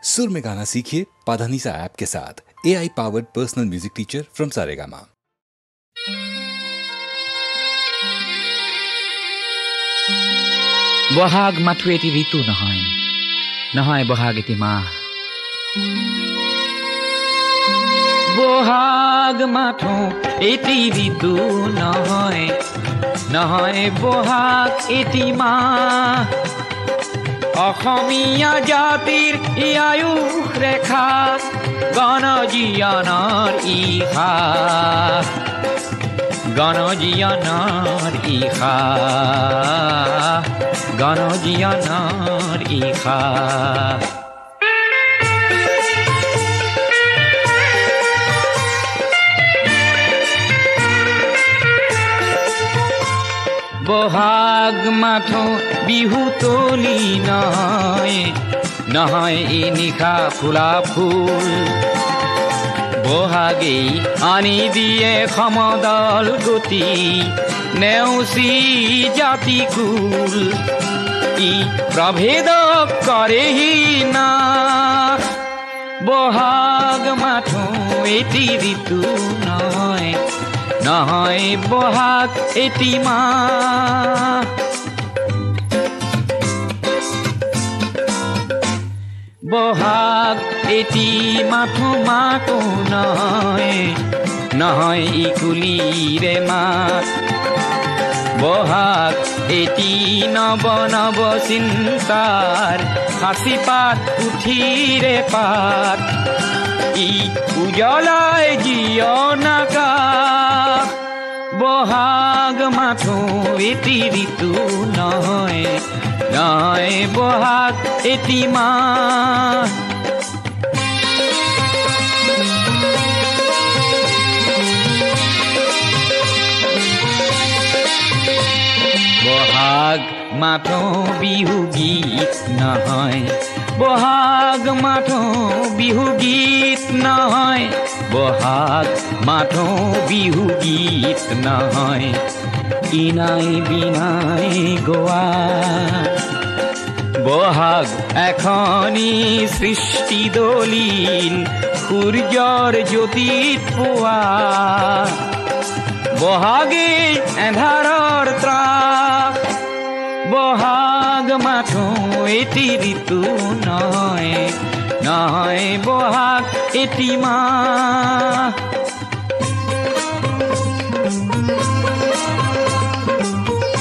सुर में गाना सीखिए पाधानीसा ऐप के साथ। AI powered personal music teacher from Saregama. Bohag মাথো এটি ঋতু নহয়, নহয় বহাগ এটি মাহ। বহাগ মাথো এটি ঋতু নহয়, নহয় বহাগ এটি মাহ। অসমীয়া জাতিৰ আয়ুস ৰেখা, গণজীৱনৰ ইশা, গণজীৱনৰ ইশা, গণজীৱনৰ ইশা। বহাগ মাথো বিহু তলি নহয়, নহয় এই নিশা ফুলা ফুল। বহাগেই আনি দিয়ে সমদল গতি, নেওচি জাতি কুল। ই প্ৰভেদ কৰেহি না, বহাগ মাথো এটি ঋতু নহয়, নহয় বহাগ এটি মাহ। বহাগ এটি মাথো মাতো নহয়, নহয় ইকুলিৰে মাত। বহাগ এটি নৱ নৱ চিন্তাৰ সাঁচি পাত পুথিৰে পাত। ই উজ্বলাই জীৱনাকা, বহাগ মাথো এটি ঋতু নহয়, নহয় বহাগ এটি মাহ। বহাগ মাথো বিহু গীত নহয়, বহাগ মাথো বিহু গীত নহয়, বহাগ মাথো বিহু গীত নহয়, ইনাই বিনাই গোৱা। বহাগ এখনি সৃষ্টি দলিল, সূৰ্যৰ জ্যোতিত পোৱা। বহাগে এন্ধাৰৰ ত্ৰাস, বহাগ মাথো এটি ঋতু নহয়, নহয় বহাগ এটি মাহ।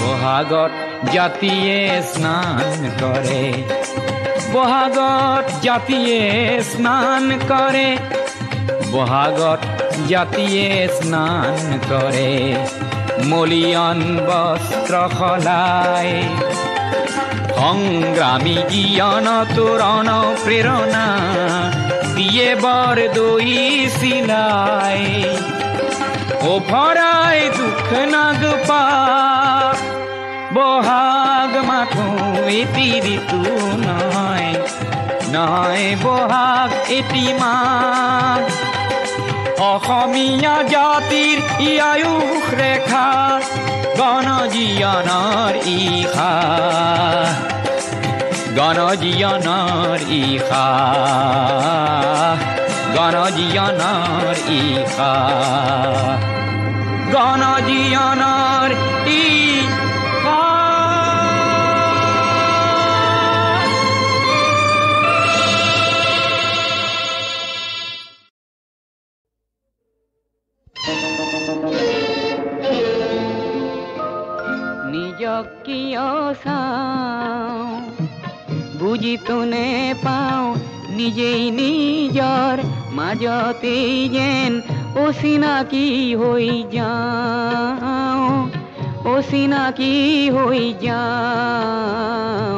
বহাগত জাতিয়ে স্নান কৰে, বহাগত জাতিয়ে স্নান কৰে, বহাগত জাতিয়ে স্নান কৰে। মলিয়ন বস্ত্ৰ সলাই, সংগ্ৰামী জ্ঞান তোৰণ প্ৰেৰণা দিয়ে বৰ দৈ চিলাই। অভৰাই দুখ নাগপা, বহাগ মাথো এটি ঋতু নহয়, নহয় বহাগ এটি মাহ। অসমীয়া জাতিৰ আয়ুস ৰেখা, গণজীৱনৰ ইশা, গণজীৱনৰ ইশা, গণজীৱনৰ ইশা, গণজীৱনৰ ইশা। নিজক কিয় চাওঁ, বুজিতো নেপাওঁ, নিজেই নিজৰ মাজতেই যেন অচিনাকি হৈ যাওঁ, অচিনাকি হৈ যাওঁ।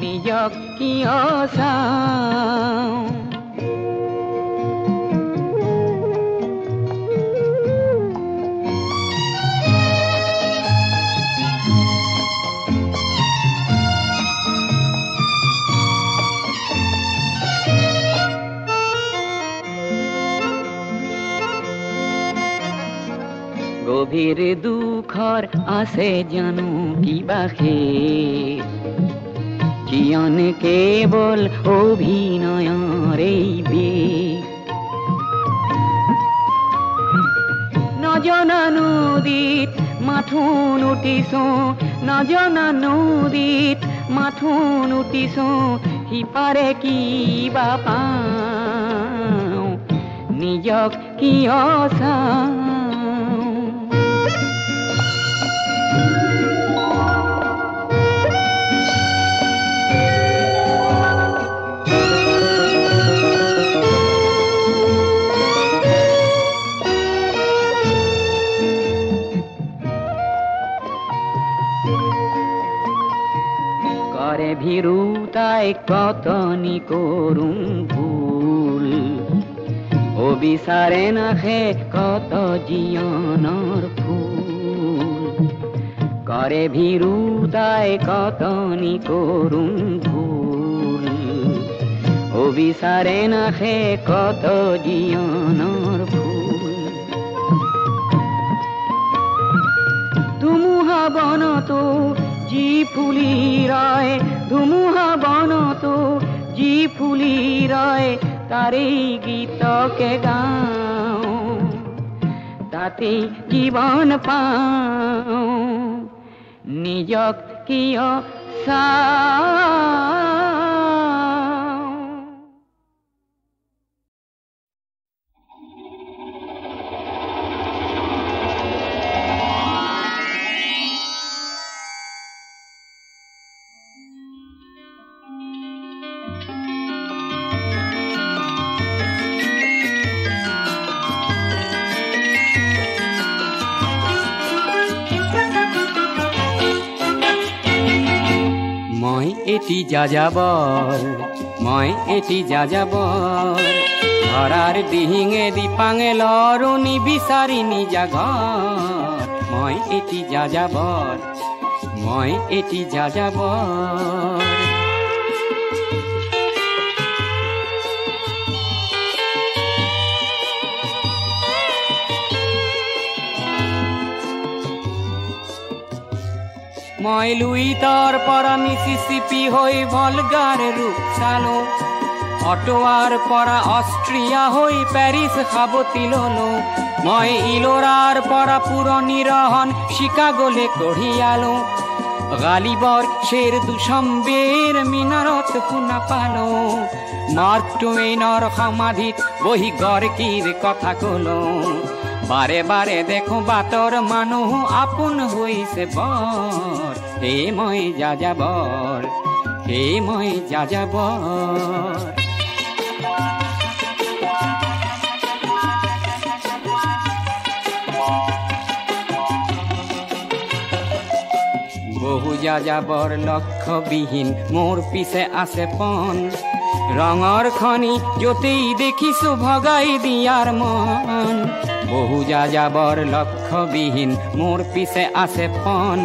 নিজক কিয় চাওঁ। গভীৰ দুখৰ আছে জানো কিবা শেষ, জীৱন কেৱল অভিনয় নদীত মাথোন উঠিছো নজনা নদীত মাথোন উঠিছো সিপাৰে কিবা পাওঁ নিজক কিয় চাওঁ ভিৰু তাই কতনি কৰোঁ ভুল অবিচাৰে নাখে কত জীয়নৰ ফুল কৰে ভিৰু তাই কতনি কৰোঁ ভুল অবিচাৰে নাখে কত জীয়নৰ ফুল ধুমুহা বনতো যি ফুলি ৰয় ধুমুহা বনতো যি ফুলি ৰয় তাৰেই গীতকে গাওঁ তাতেই জীৱন পাওঁ নিজক কিয় চাওঁ এটি যাযাবৰ মই এটি যাযাবৰ ধৰাৰ দিহিঙে দিপাঙে লৰণি বিচাৰি নিজা ঘৰ মই এটি যাযাবৰ মই এটি যাযাবৰ মই লুইতৰ পৰা মিছিছিপি হৈ ভলগাৰ ৰূপ চালো অটোৱাৰ পৰা অষ্ট্ৰিয়া হৈ পেৰিছ সাৱতি ললো মই ইলোৰাৰ পৰা পুৰণি ৰহন চিকাগোলে কঢ়িয়ালো গালিবৰ শ্বেৰ দুচম্বেৰ মিনাৰত শুনা পালো মাৰ্ক টুৱেইনৰ সমাধিত বহি গৰ্কিৰ কথা কলো বাৰে বাৰে দেখো বাটৰ মানুহ আপোন হৈছে বৰ হে মই যাযাবৰ হে মই যাযাবৰ বহু যাযাবৰ লক্ষ্যবিহীন মোৰ পিছে আছে পণ ৰঙৰ খনি য'তেই দেখিছো ভগাই দিয়াৰ মন বহু যাযাবৰ লক্ষ্যবিহীন মোৰ পিছে আছে পণ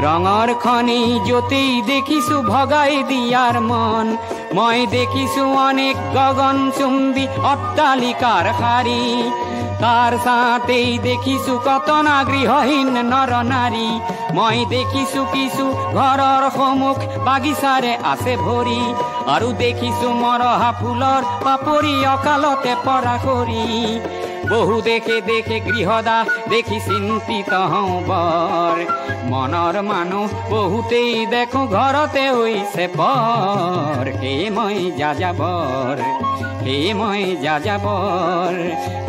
ৰঙৰ খনি য'তেই দেখিছো ভগাই দিয়াৰ মন মই দেখিছো অনেক গগনচুম্বী অট্টালিকাৰ শাৰী তাৰ ছাতেই দেখিছো কতনা গৃহহীন নৰ নাৰী মই দেখিছো কিছু ঘৰৰ সন্মুখ বাগিচাৰে আছে ভৰি আৰু দেখিছো মৰহা ফুলৰ পাপৰি অকালতে পৰা কৰি বহু দেখে দেখে গৃহদাহ দেখি চিন্তিত হওঁ বৰ মনৰ মানুহ বহুতেই দেখো ঘৰতে হৈছে বৰ হে মই যাযাবৰ হে মই যাযাবৰ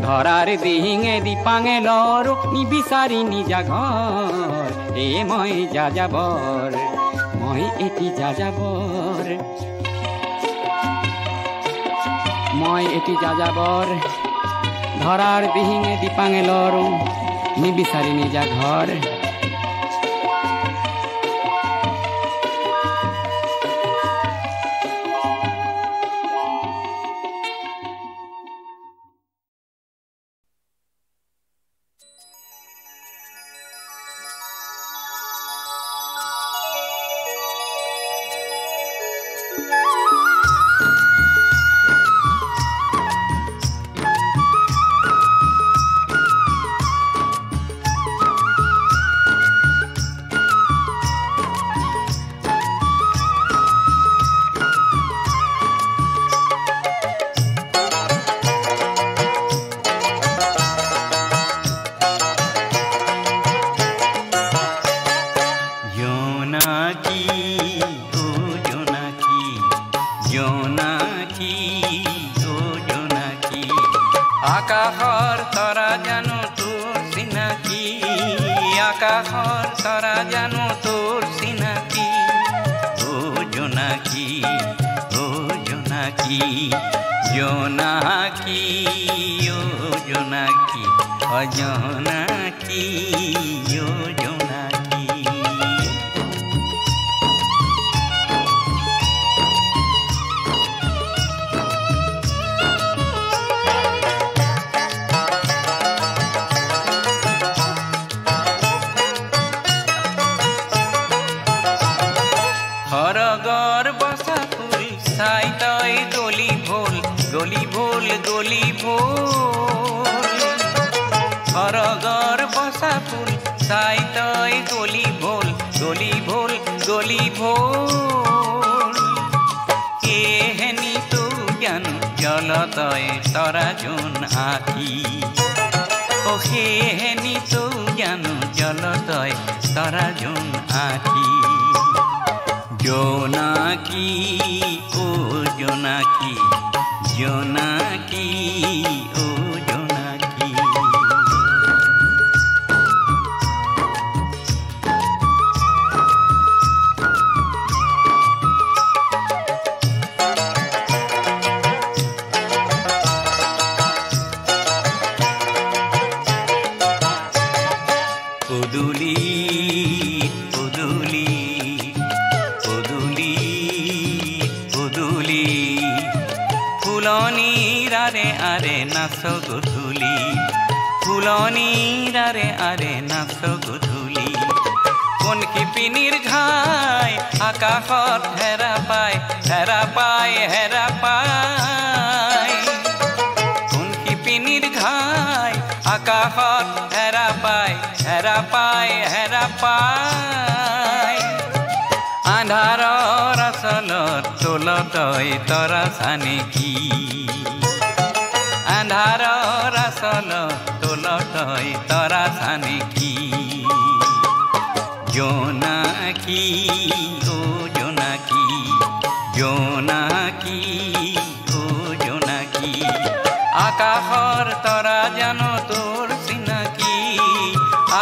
ধৰাৰ দিহিঙে দিপাঙে লৰো নিবিচাৰি নিজা ঘৰ হে মই যাযাবৰ মই এটি যাযাবৰ মই এটি যাযাবৰ ধৰাৰ দিহিঙে দিপাঙে লৰো নিবিচাৰি নিজা ঘৰ জোনাকী ও জোনাকী আকাশৰ তৰা জানো তোৰ চিনাকি আকাশৰ তৰা জানো তোৰ চিনাকি ও জোনাকী ও জোনাকী জোনাকী ও জোনাকী অজোনাকী ও জোনাকী হৰগৰ বসা ফুল চাই তই গলি ভোল গলি ভোল গলি ভোল হৰগৰ বসা ফুল চাই তই গলি ভোল গলি ভোল গলি ভোল এহেনি তো জানো জল তই তৰা জোন আঁকি ও সেহেনি তো জানো জল তই তৰা জোন আঁকি জোনাকী ও জোনাকী জোনাকী ও জোনাকী পদূলি পদূলি ফুলনিৰ আৰে নাচ গধূলি ফুলনিৰ আৰে নাচ গধূলি কোন শিপিনীৰ ঘাই আকাশত হেৰা পায় হেৰা পায় হেৰা পায় কোন শিপিনীৰ ঘাই আকাশত হেৰা পায় হেৰা পায় হেৰা পায় আন্ধাৰৰ আচলত তোলতই তৰা চানেকি আন্ধাৰৰ আচলত তোলতই তৰা চানেকি জোনাকী ও জোনাকী জোনাকী ও জোনাকী আকাশৰ তৰা জানো তোৰ চিনাকি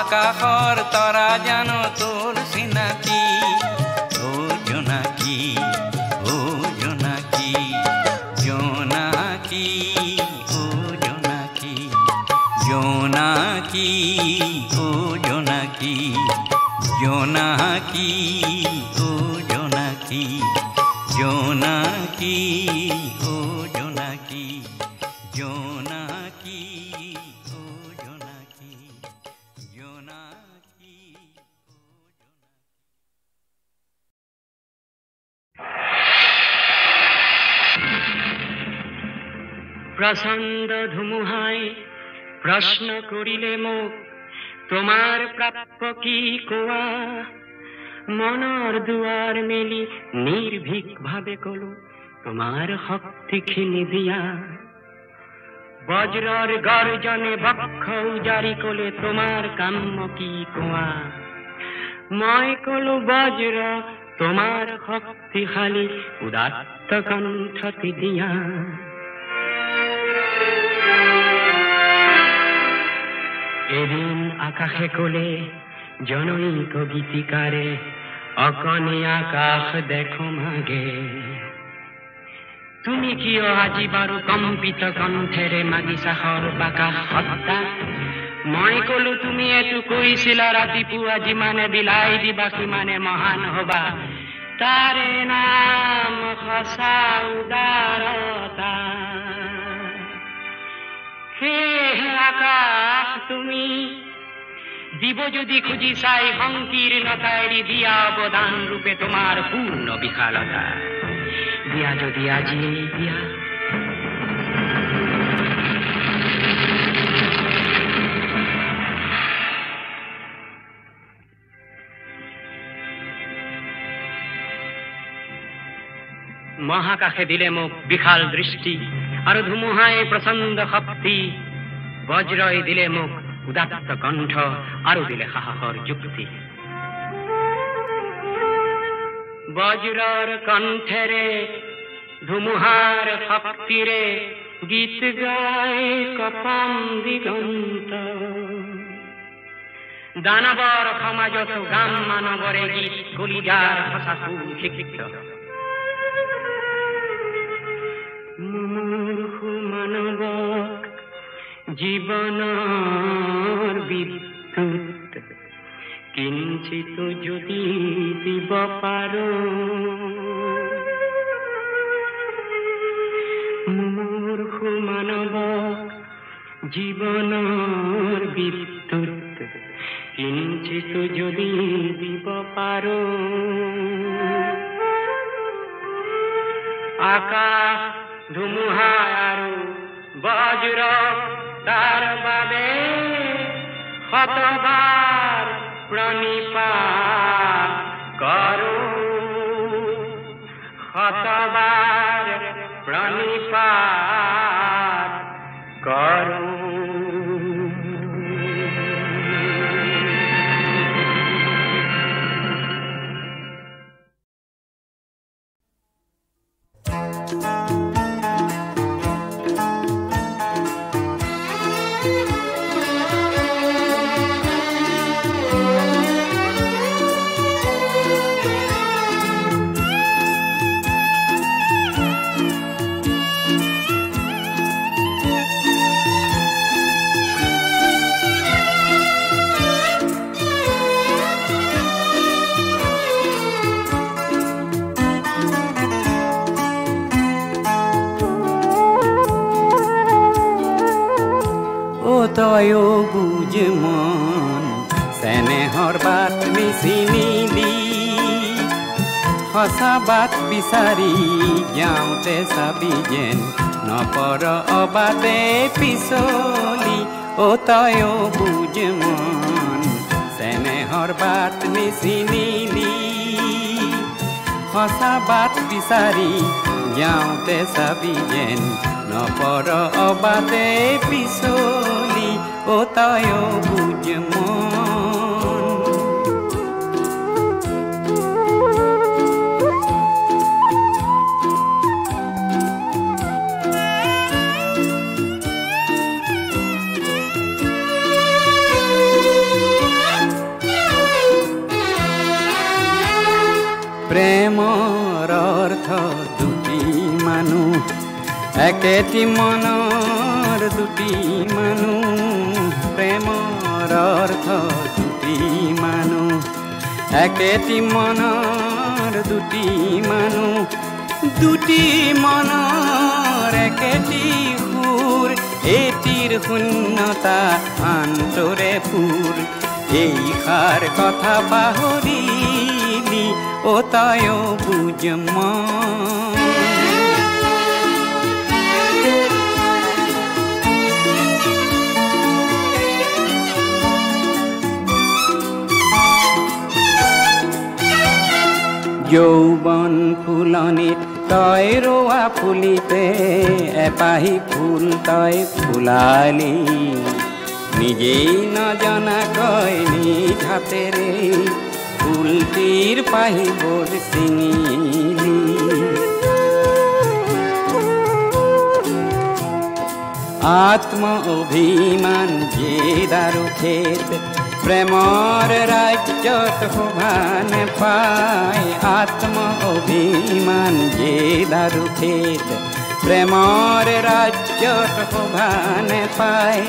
আকাশৰ তৰা জানো তোৰ চিনাকি ও জোনাকী ও জোনাকী জোনাকী ও জোনাকী জোনাকী ও জোনাকী জোনাকী ও জোনাকী জোনাকী ও জোনাকী জোনাকী ও জোনাকী জোনাকী প্রচণ্ড ধুমুহাই প্রশ্ন করিলে মোক তোমার প্রাপ্য কি কোয়া মনৰ দুৱাৰ মেলি নিৰ্ভীক ভাৱে কলো তোমাৰ শক্তিখিনি দিয়া বজ্ৰৰ গৰ্জনে বক্ষ উজাৰি কলে তোমাৰ কাম কি কোৱা মই কলো বজ্ৰ তোমাৰ শক্তিশালী উদাত্ত কণ্ঠটি দিয়া এদিন আকাশে কলে জনৈক গীতিকাৰে অকণি আকাশ দেখো মাগে তুমি কিয় আজি বাৰু কম্পিত কণ্ঠেৰে মাগিছা সৰ্বাকাশ সত্তা মই কলো তুমি এইটো কৈছিলা ৰাতিপুৱা যিমানে বিলাই দিবা সিমানে মহান হবা তাৰে নাম সঁচা উদাৰতা হে আকাশ তুমি দিব যদি খুঁজি চাই সংকীৰ্ণতা এৰি দিয়া অৱদান ৰূপে তোমাৰ পূৰ্ণ বিশালতা দিয়া যদি আজি দিয়া মহাকাশে দিলে মোক বিশাল দৃষ্টি আৰু ধুমুহাই প্ৰচণ্ড শক্তি বজ্ৰই দিলে মোক উদাত্ত কণ্ঠ আৰু দিলে সাহসৰ যুক্তি বজ্ৰৰ কণ্ঠেৰে ধুমুহাৰ শক্তিৰে গীত গায় কপন দিগন্ত দানৱৰ সমাজত গান মানৱৰে গীত কলিজাৰ সঁচাকো শিক্ষিত মুমূৰ্ষু মানৱক জীৱনৰ বিদ্যুৎ কিঞ্চিত যদি দিব পাৰো মুমূৰ্ষু মানৱক জীৱনৰ বিদ্যুৎ কিঞ্চিত যদি দিব পাৰো আকাশ ধুমুহা আৰু বজ্ৰ তাৰ বাবে শতবাৰ প্ৰণিপাত কৰো শতবাৰ প্ৰণিপাত কৰো তয়ো বুজ মন চেনেহৰ বাট নিচিনিলি সঁচা বাট বিচাৰি যাওঁতে চাবি যেন নপৰ অবাটে পিছলি তয়ো বুজ মন চেনেহৰ বাট নিচিনিলি সঁচা বাট বিচাৰি যাওঁতে চাবি যেন নপৰ অবাটে পিছলি তয়ো বুজ প্ৰেমৰ অৰ্থ দুটি মানুহ একেটি মনৰ দুটি মানুহ প্ৰেমৰ অৰ্থ দুটি মানুহ একেটি মনৰ দুটি মানুহ দুটি মনৰ একেটি সুৰ এটিৰ শূন্যতা আন্তৰে ফুৰ এই সাৰ কথা পাহৰিলি তয়ো বুজ মন যৌবন ফুলনিত তই ৰোৱা ফুলিতে এপাহি ফুল তই ফুলালি নিজেই নজনাকৈ নিজ হাতেৰে ফুলটিৰ পাহিবোৰ ছিঙিলি আত্ম অভিমান জেদ আৰু খেদ প্ৰেমৰ ৰাজ্যত শোভা নেপায় আত্ম অভিমান জেদ আৰু খেদ প্ৰেমৰ ৰাজ্যত শোভা নেপায়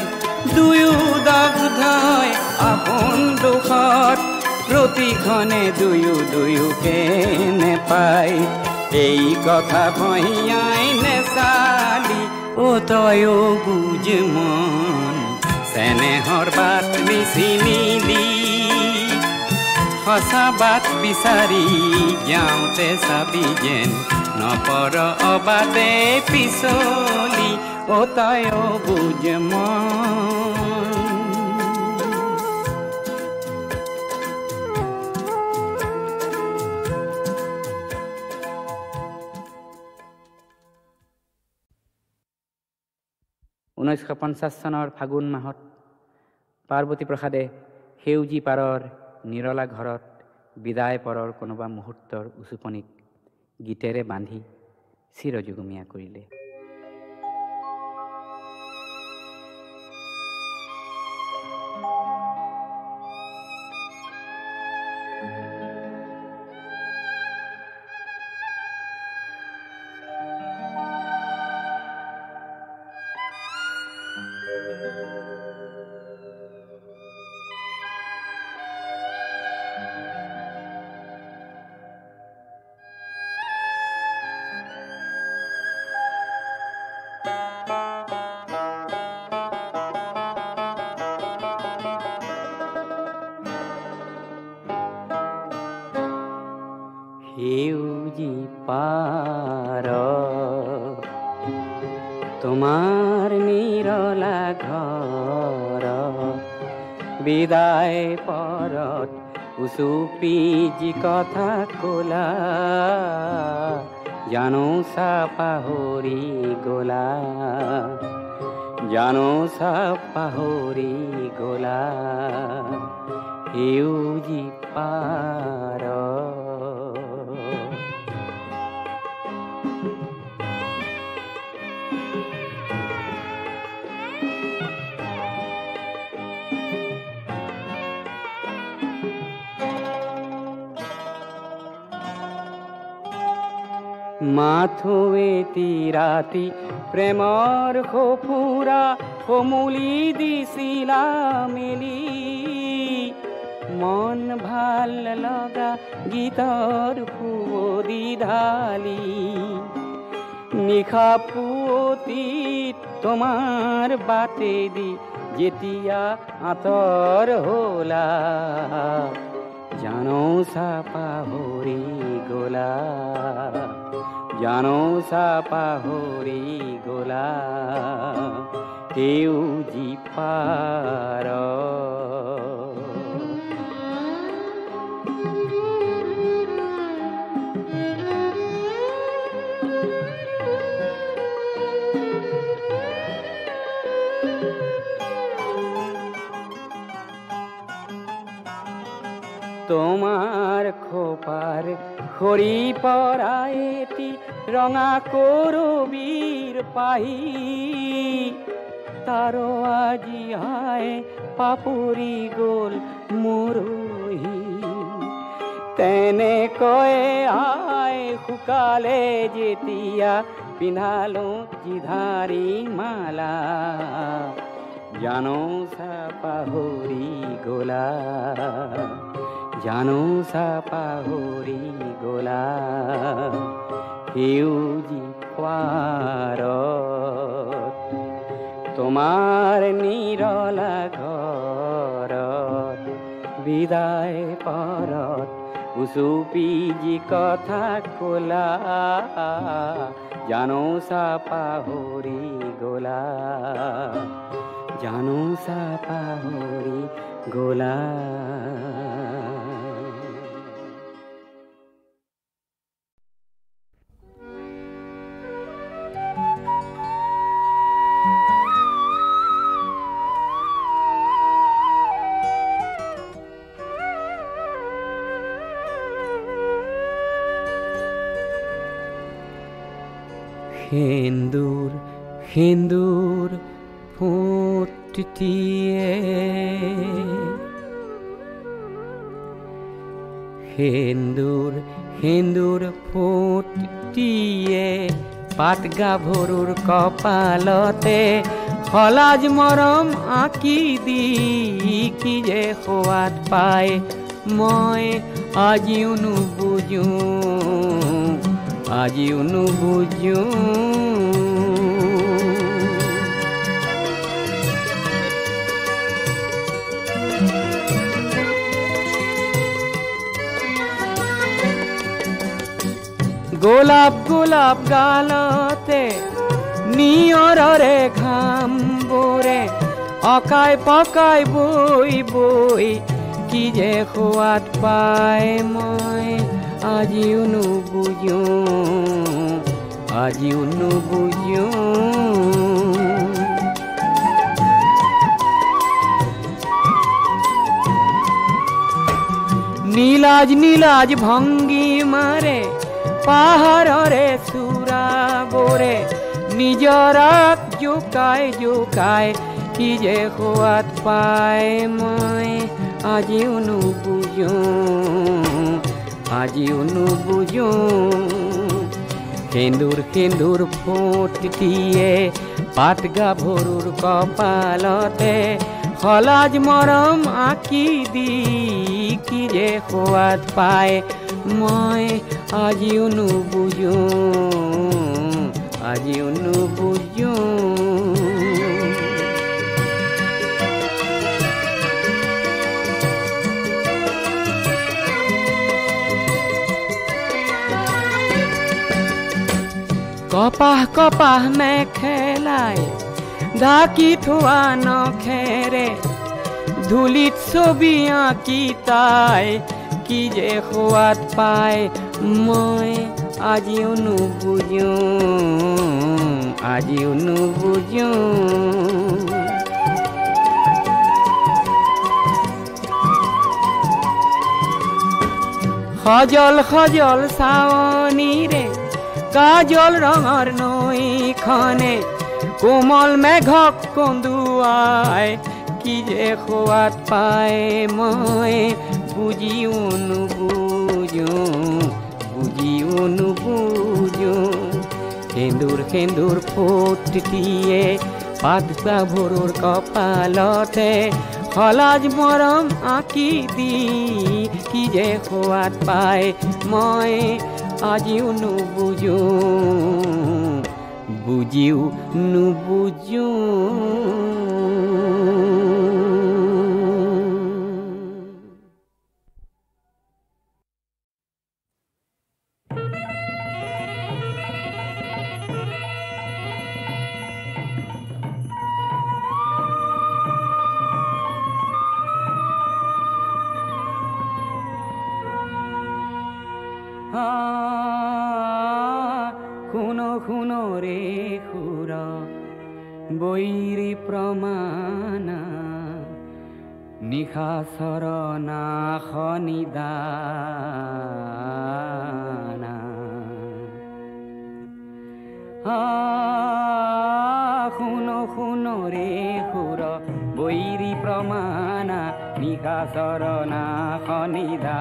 দুয়ো দগ্ধই আপোন দুখত প্ৰতিক্ষণে দুয়োকে নেপায় এই কথা ভহিয়াই নেচালি তয়ো বুজ মন চেনেহৰ বাট নিচিনিলি সঁচা বাট বিচাৰি যাওঁতে চাবি যেন নপৰ অবাটে পিছলি তয়ো বুজ মন চনৰ ফাগুন মাহত পাৰ্বতী প্ৰসাদে সেউজী পাৰৰ নিৰলা ঘৰত বিদায় পৰৰ কোনোবা মুহূৰ্তৰ উচুপনিক গীতেৰে বান্ধি চিৰযুগমীয়া কৰিলে। সেউজী পাৰ তোমাৰ নিৰলা ঘৰ, বিদায় পৰত উচুপি যি কথা কলা, জানো চা পাহৰি গলা, জানো চা পাহৰি গলা, সেউজী পাৰ। মাথোৱেতি ৰাতি প্ৰেমৰ সফুৰা সমুলি দিছিলা মেলি, মন ভাল লগা গীতৰ সুৱদি ঢালি, নিশা পুৱতিত তোমাৰ বাটেদি যেতিয়া আঁতৰ হলা, জানো চা পাহৰি গলা, জানো চা পাহৰি গলা, সেউজী পাৰ। তোমাৰ খোপাৰ সৰি পৰা এটি ৰঙা কৰবীৰ পাহি, তাৰো আজি হায় পাপৰি গ'ল মৰহি, তেনেকৈয়ে আই শুকালে যেতিয়া পিন্ধালো জিধাৰী মালা, জানো চা পাহৰি গলা, জানো চা পাহৰি গলা, সেউজী পাৰত তোমাৰ নিৰলা ঘৰত, বিদায় পৰত উচুপি যি কথা কলা, জানো চা পাহৰি গলা, জানো চা পাহৰি গলা। সেন্দুৰ সেন্দুৰ ফুটিয়ে, সেন্দুৰ সেন্দুৰ ফুটিয়ে, পাত গাভৰুৰ কপালতে সলাজ মৰম আঁকি দি, কি যে সোৱাদ পায় মই আজিও নুবুজো, আজিও নুবুজো। গোলাপ গোলাপ গালতে নিয়ৰৰে ঘাম বোৰে, অকাই পকাই বৈ বৈ, কি যে সোৱাদ পায় মই আজিও নুবুজো, আজিও নুবুজো। নীলাজ নীলাজ ভংগী মাৰে পাহাৰৰে চূড়া বোৰে নিজৰাক জোকাই জোকাই কি যে সোৱাদ পায় মই আজিও নুবুজো আজিও নুবুজো সেন্দুৰ সেন্দুৰ ফোট দিয়ে পাত গাভৰুৰ কপালতে সলাজ মৰম আঁকি দি কি যে সোৱাদ পায় মই আজিও নুবুজো আজিও নুবুজো কপাহ কপাহ মেখেলাই ঢাকি থোৱা নখেৰে ধূলিত ছবি আঁকি তাই কি যে সোৱাদ পায় মই আজিও নুবুজো আজিও নুবুজো সজল সজল চাৱনীৰে কাজল ৰঙৰ নৈখনে কোমল মেঘক কন্দুৱাই কি যে সোৱাদ পায় মই বুজিও নুবুজো বুজিও নুবুজো সেন্দুৰ সেন্দুৰ ফোট দিয়ে পাত গাভৰুৰ কপালতে সলাজ মৰম আঁকি দি কি যে সোৱাদ পায় মই আজিও নুবুজো বুজিও নুবুজো শুনো শুনো ৰে সুৰ বৈৰী প্ৰমাণা নিশা চৰণা খনিদানা শুনো শুনো ৰে সুৰ বৈৰী প্ৰমাণা নিশা চৰণা খনিদানা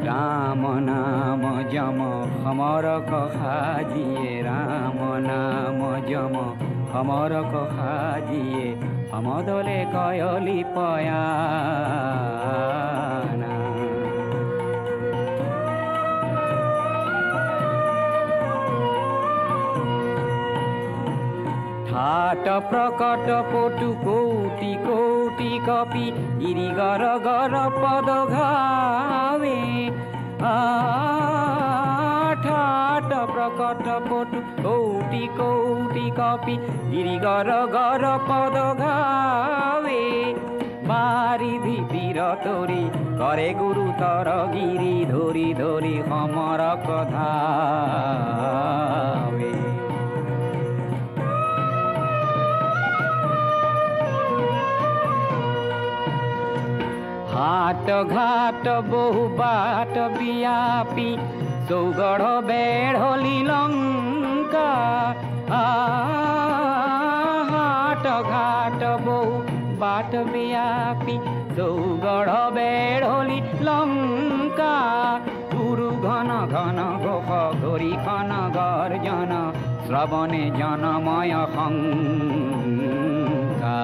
রাম নাম যম সমরক সাজিয়ে রাম নাম যম সমরক সাজিয়ে সমদলে কয়লি পয়ানা ঠাট প্রকট পটু কোটি কোটি কপি ইরি গর গর পদ ঘাবে ঠাট প্রকট পটু কোটি কোটি কপি ইরি গর গর পদ ঘাবে বারিধি তীর তরি করে গুরুতর গিরি ধরি ধরি সমর কথাবে হাট ঘাট বহু বাট বিয়াপি চৌগড় বেঢ়লি লঙ্কা হাট ঘাট বহু বাট বিয়াপি চৌগড় বেঢ়লি লঙ্কা গুরু ঘন ঘন ঘোষ ঘড়ি খন গর্জন শ্রবণে জনময় শঙ্কা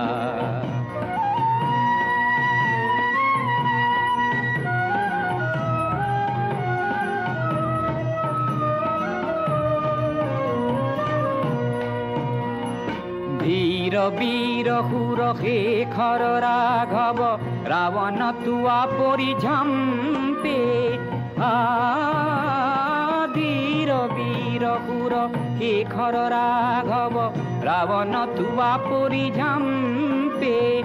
বীর সুর শেখর রাঘব রাবণ তুয়া পরি ঝম্পে ধীর বীর সুর শেখর রাঘব রাবণ তুয়া পরি ঝম্পে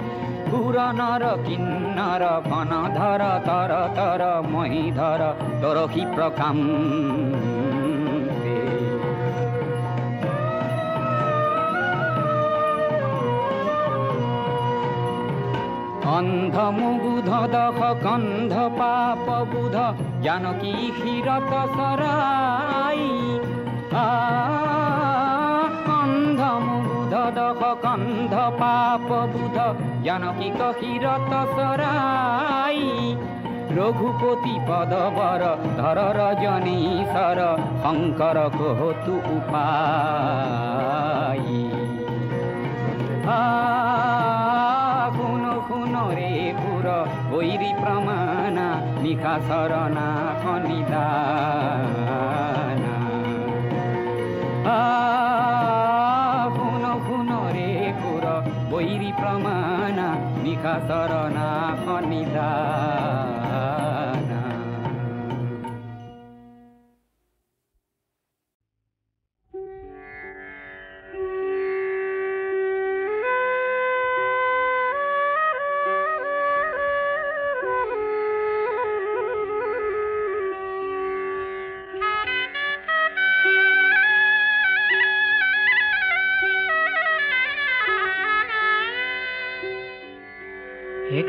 পুরনর কিন্নর বনধর তর তর মহিধর তরহি প্রকাম অন্ধ মুগুধ দখ গন্ধ পাপ বুধ জানকী ক্ষীরত সরাই অন্ধ মুগুধ দখ গন্ধ পাপ বুধ জানকী ক্ষীরত সরাই রঘুপতি পদবর ধর রজনীশ্বর শঙ্কর কহতু উপায় খুনো খুনো রে পুর বৈরী প্রমাণা নিখা শরণা খনিদানা খুনো খুনো রে পুর বৈরী প্রমাণা নিখা শরণা খনিদানা।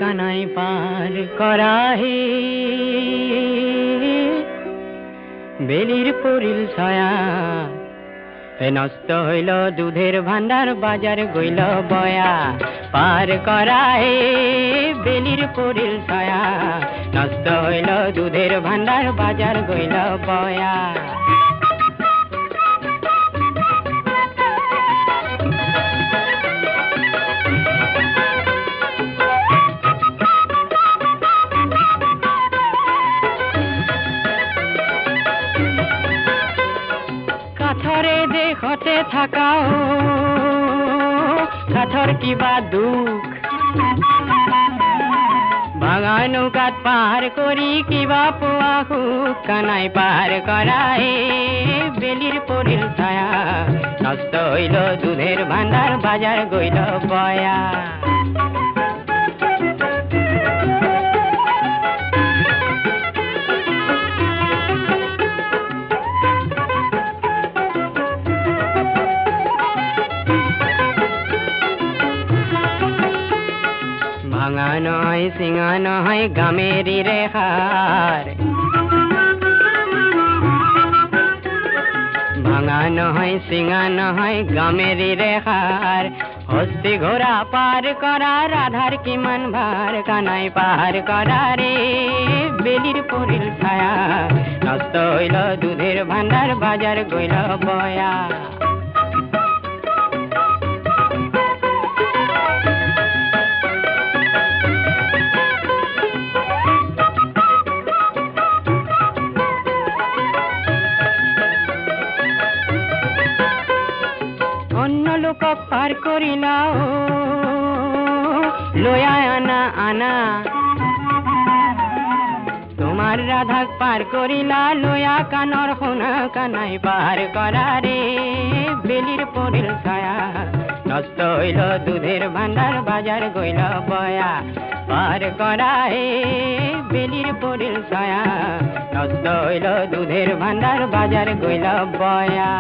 কানাই পার করা হে বেলির পরিল ছায়া নষ্ট হইল দুধের ভান্ডার বাজার গইল বয়া পার করা হে বেলির পরিল ছায়া নষ্ট হইল দুধের ভান্ডার বাজার গইল বয়া দেখতে থাকাও কাঠর কিবা দুখ ভাঙা নৌকাত পার করি কিবা পোৱা সুখ কানাই পার করাই বেলির পরিল ছায়া নষ্ট হইল দুধের ভান্ডার বাজার গইল বয়া ভাঙা নয় সিঙা নয় গামেরি রেখার ভাঙা নয় সিঙা নয় গামেরি রেখার হস্তি ঘোড়া পার করা রাধার কিমান ভার কানাই পার করা রে বেলির পরিল ছায়া নষ্ট হইল দুধের ভান্ডার বাজার গইল বয়া পার করিলাও লয়া আনা আনা তোমার রাধা পার করিলা লয়া কানর হোনা কানাই পার করা রে বেলির পরিল ছায়া নষ্ট হইল দুধের ভান্ডার বাজার গইল বয়া পার করা হে বেলির পরিল ছায়া নষ্ট হইল দুধের ভান্ডার বাজার গইল বয়া